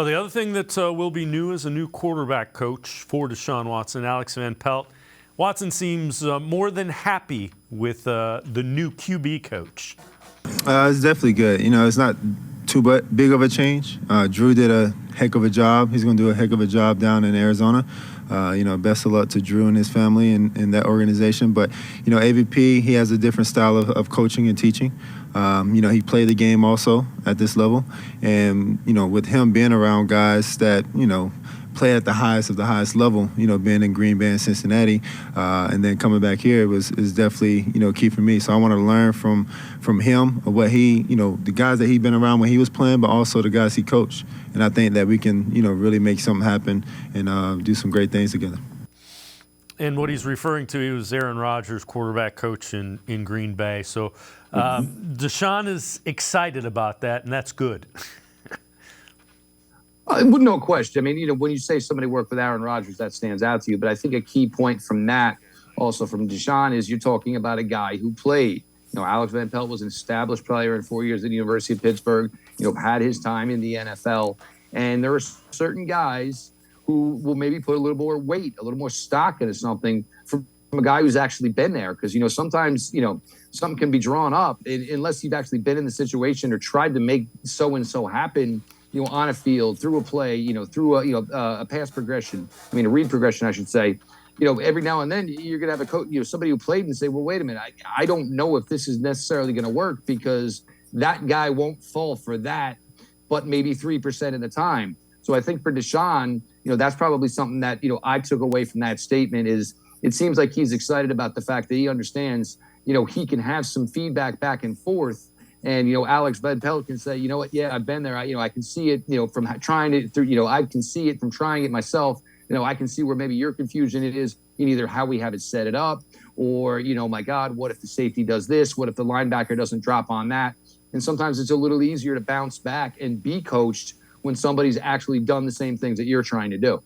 Well, the other thing that will be new is a new quarterback coach for Deshaun Watson, Alex Van Pelt. Watson seems more than happy with the new QB coach. It's definitely good. It's not too big of a change. Drew did a heck of a job. He's going to do a heck of a job down in Arizona. Best of luck to Drew and his family and that organization. But, AVP, he has a different style of coaching and teaching. He played the game also at this level. And, with him being around guys that, play at the highest of the highest level, being in Green Bay and Cincinnati, and then coming back here is definitely, key for me. So I want to learn from him of what he, the guys that he's been around when he was playing, but also the guys he coached. And I think that we can, really make something happen and do some great things together. And what he's referring to, he was Aaron Rodgers, quarterback coach in Green Bay. So Deshaun is excited about that, and that's good. No question. I mean, when you say somebody worked with Aaron Rodgers, that stands out to you. But I think a key point from that, also from Deshaun, is you're talking about a guy who played. Alex Van Pelt was an established player in 4 years at the University of Pittsburgh, had his time in the NFL. And there are certain guys who will maybe put a little more weight, a little more stock into something from a guy who's actually been there. Because, sometimes, something can be drawn up unless you've actually been in the situation or tried to make so-and-so happen, on a field, through a play, through a pass progression. I mean, a read progression, I should say. Every now and then you're going to have a coach, somebody who played and say, well, wait a minute, I don't know if this is necessarily going to work because that guy won't fall for that, but maybe 3% of the time. So I think for Deshaun, that's probably something that, I took away from that statement is it seems like he's excited about the fact that he understands, he can have some feedback back and forth. And, Alex Van Pelt can say, what, yeah, I've been there. I can see it, from trying it through, I can see it from trying it myself. I can see where maybe your confusion it is in either how we have it set it up or, my God, what if the safety does this? What if the linebacker doesn't drop on that? And sometimes it's a little easier to bounce back and be coached when somebody's actually done the same things that you're trying to do.